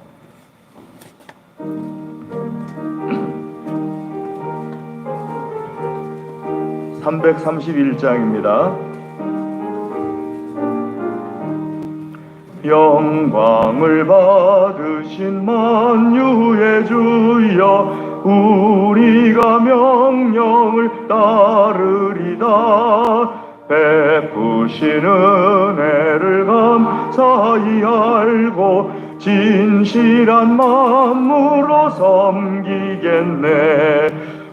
331장입니다. 영광을 받으신 만유의 주여 우리가 명령을 따르리다. 베푸신 은혜를 감사히 알고 진실한 마음으로 섬기겠네.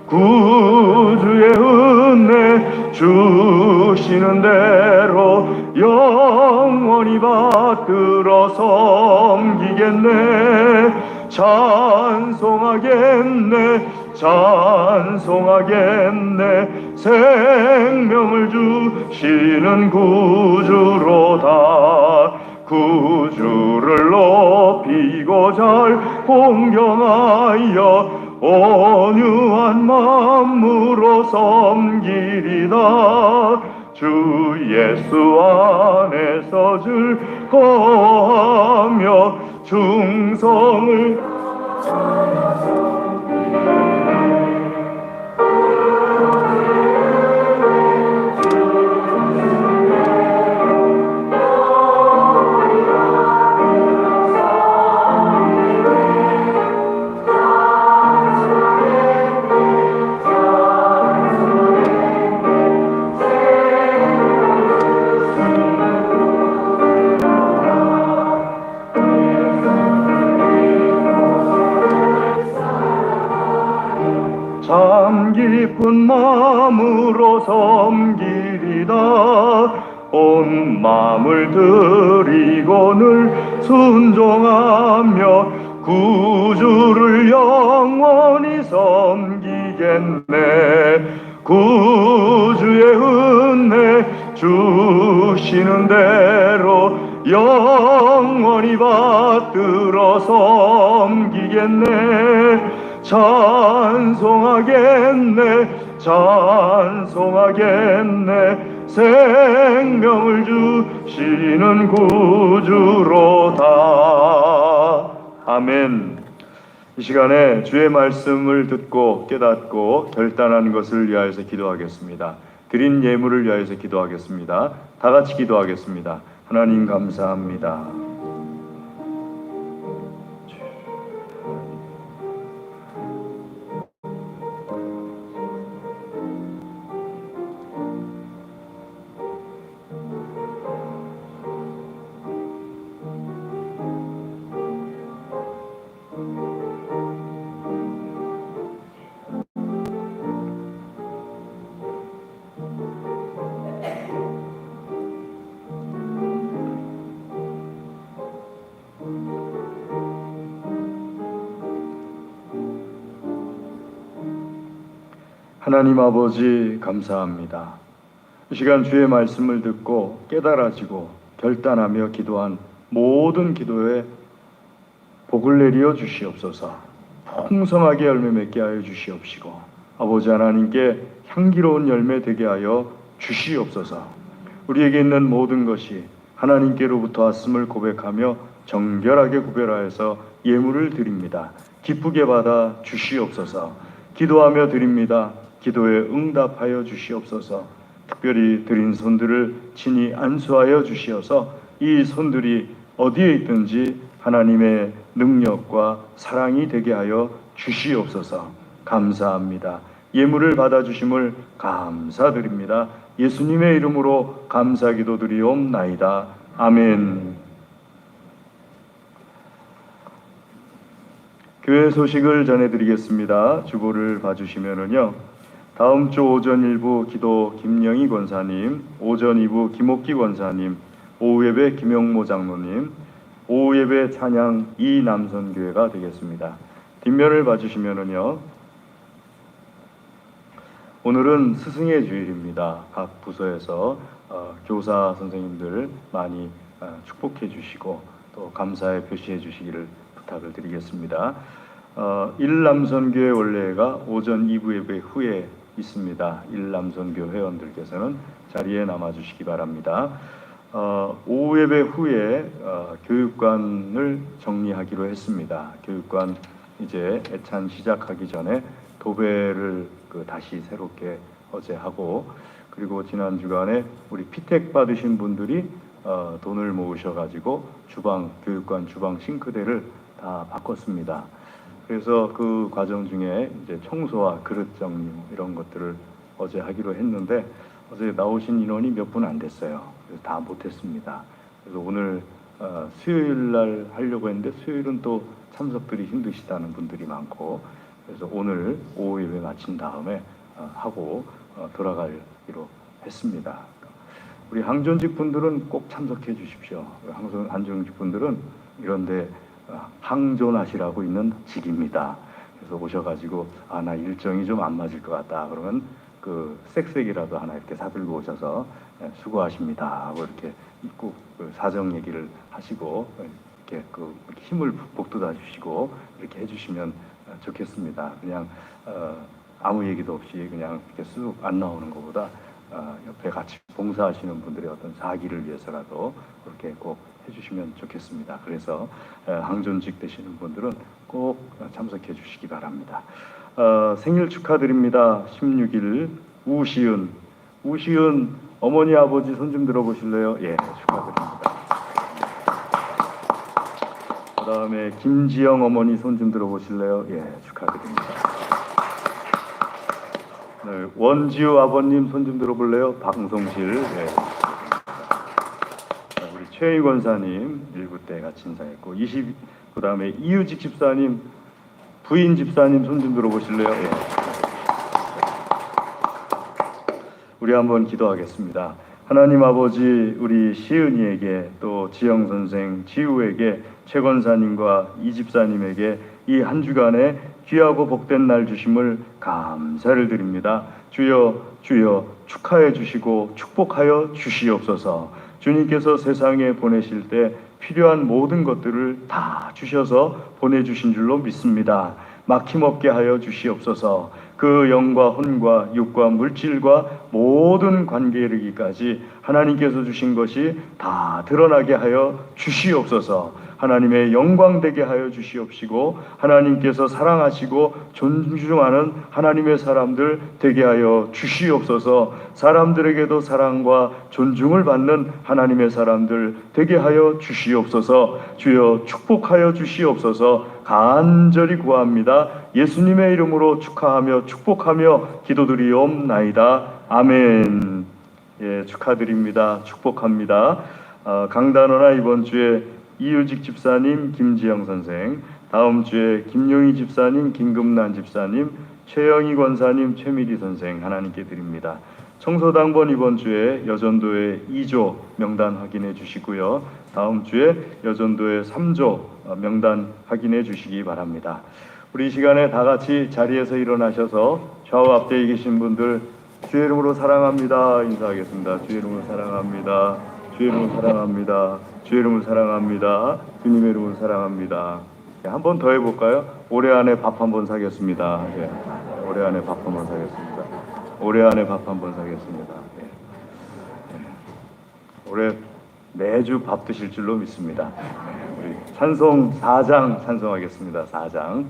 구주의 은혜 주시는 대로 영원히 받들어 섬기겠네. 찬송하겠네 찬송하겠네. 생명을 주시는 구주로다. 구주를 높이고 잘 공경하여 온유한 마음으로 섬기리다. 주 예수 안에서 즐거워하며 충성을 참 깊은 마음으로 섬기리다. 온 마음을 드리고 늘 순종하며 구주를 영원히 섬기겠네. 구주의 은혜 주시는 대로 영원히 받들어 섬기겠네. 찬송하겠네 찬송하겠네. 생명을 주시는 구주로다. 아멘. 이 시간에 주의 말씀을 듣고 깨닫고 결단하는 것을 위하여서 기도하겠습니다. 드린 예물을 위하여서 기도하겠습니다. 다 같이 기도하겠습니다. 하나님 감사합니다. 하나님 아버지 감사합니다. 이 시간 주의 말씀을 듣고 깨달아지고 결단하며 기도한 모든 기도에 복을 내리어 주시옵소서. 풍성하게 열매 맺게 하여 주시옵시고 아버지 하나님께 향기로운 열매 되게 하여 주시옵소서. 우리에게 있는 모든 것이 하나님께로부터 왔음을 고백하며 정결하게 구별하여서 예물을 드립니다. 기쁘게 받아 주시옵소서. 기도하며 드립니다. 기도에 응답하여 주시옵소서. 특별히 드린 손들을 친히 안수하여 주시어서 이 손들이 어디에 있든지 하나님의 능력과 사랑이 되게 하여 주시옵소서. 감사합니다. 예물을 받아주심을 감사드립니다. 예수님의 이름으로 감사기도 드리옵나이다. 아멘. 교회 소식을 전해드리겠습니다. 주보를 봐주시면은요, 다음 주 오전 1부 기도 김영희 권사님, 오전 2부 김옥기 권사님, 오후 예배 김영모 장로님, 오후 예배 찬양 이남선교회가 되겠습니다. 뒷면을 봐주시면은요, 오늘은 스승의 주일입니다. 각 부서에서 교사 선생님들 많이 축복해 주시고 또 감사의 표시해 주시기를 부탁을 드리겠습니다. 일남선교회 원래가 오전 2부 예배 후에 있습니다. 일남선교 회원들께서는 자리에 남아주시기 바랍니다. 오후 예배 후에 교육관을 정리하기로 했습니다. 교육관 이제 애찬 시작하기 전에 도배를 다시 새롭게 어제 하고, 그리고 지난 주간에 우리 피택 받으신 분들이 돈을 모으셔가지고 교육관 주방 싱크대를 다 바꿨습니다. 그래서 그 과정 중에 이제 청소와 그릇 정리 이런 것들을 어제 하기로 했는데, 어제 나오신 인원이 몇 분 안 됐어요. 그래서 다 못했습니다. 그래서 오늘 수요일 날 하려고 했는데, 수요일은 또 참석들이 힘드시다는 분들이 많고, 그래서 오늘 오후 예배 마친 다음에 하고 돌아가기로 했습니다. 우리 항존직 분들은 꼭 참석해 주십시오. 항존직 분들은 이런데 항존하시라고 있는 직입니다. 그래서 오셔가지고 나 일정이 좀 안 맞을 것 같다 그러면 색색이라도 하나 이렇게 사들고 오셔서 수고하십니다 하고 이렇게 꼭 사정 얘기를 하시고 이렇게 힘을 북돋아 주시고 이렇게 해주시면 좋겠습니다. 그냥 아무 얘기도 없이 그냥 이렇게 쑥 안 나오는 것보다 옆에 같이 봉사하시는 분들의 어떤 사기를 위해서라도 그렇게 꼭 해주시면 좋겠습니다. 그래서 항존직 되시는 분들은 꼭 참석해 주시기 바랍니다. 생일 축하드립니다. 16일 우시은 어머니 아버지 손 좀 들어보실래요? 예, 축하드립니다. 그 다음에 김지영 어머니 손 좀 들어보실래요? 예, 축하드립니다. 네, 원지우 아버님 손 좀 들어볼래요? 박성실. 예. 우리 최희 권사님 1구 때 같이 인사했고, 그 다음에 이유직 집사님, 부인 집사님 손 좀 들어보실래요? 예. 우리 한번 기도하겠습니다. 하나님 아버지, 우리 시은이에게 또 지영 선생, 지우에게, 최 권사님과 이 집사님에게 이 한 주간에 귀하고 복된 날 주심을 감사를 드립니다. 주여 축하해 주시고 축복하여 주시옵소서. 주님께서 세상에 보내실 때 필요한 모든 것들을 다 주셔서 보내주신 줄로 믿습니다. 막힘없게 하여 주시옵소서. 그 영과 혼과 육과 물질과 모든 관계에 이르기까지 하나님께서 주신 것이 다 드러나게 하여 주시옵소서. 하나님의 영광 되게 하여 주시옵시고, 하나님께서 사랑하시고 존중하는 하나님의 사람들 되게 하여 주시옵소서. 사람들에게도 사랑과 존중을 받는 하나님의 사람들 되게 하여 주시옵소서. 주여 축복하여 주시옵소서. 간절히 구합니다. 예수님의 이름으로 축복하며 기도드리옵나이다. 아멘. 예, 축하드립니다. 축복합니다. 강단원아 이번 주에 이유직 집사님, 김지영 선생, 다음 주에 김용희 집사님, 김금란 집사님, 최영희 권사님, 최미리 선생 하나님께 드립니다. 청소당번 이번 주에 여전도의 2조 명단 확인해 주시고요. 다음 주에 여전도의 3조 명단 확인해 주시기 바랍니다. 우리 이 시간에 다 같이 자리에서 일어나셔서 좌우 앞뒤에 계신 분들 주의 이름으로 사랑합니다 인사하겠습니다. 주의 이름으로 사랑합니다. 주의 이름으로 사랑합니다. 주의 이름으로 사랑합니다. 주님의 이름으로 사랑합니다. 한 번 더 해볼까요? 올해 안에 밥 한 번 사겠습니다. 예. 올해 안에 밥 한 번 사겠습니다. 올해 안에 밥 한 번 사겠습니다. 예. 예. 올해 매주 밥 드실 줄로 믿습니다. 예. 우리 찬송 4장 찬송하겠습니다. 4장.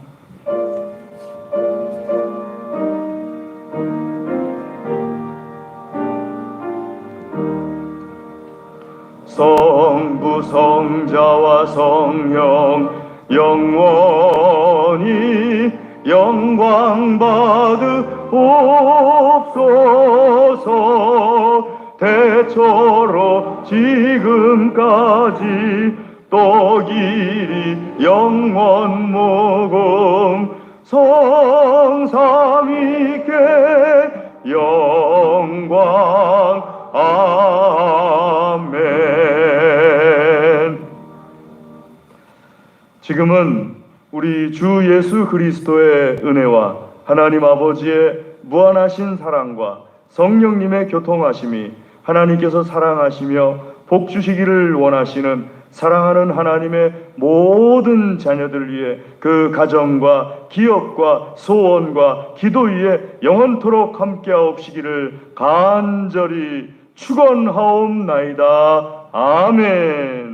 성부 성자와 성령 영원히 영광 받으옵소서. 대초로 지금까지 또 길이 영원 무궁 성삼위께 영광. 아멘. 지금은 우리 주 예수 그리스도의 은혜와 하나님 아버지의 무한하신 사랑과 성령님의 교통하심이, 하나님께서 사랑하시며 복 주시기를 원하시는 사랑하는 하나님의 모든 자녀들 위해 그 가정과 기업과 소원과 기도 위에 영원토록 함께하옵시기를 간절히 축원하옵나이다. 아멘.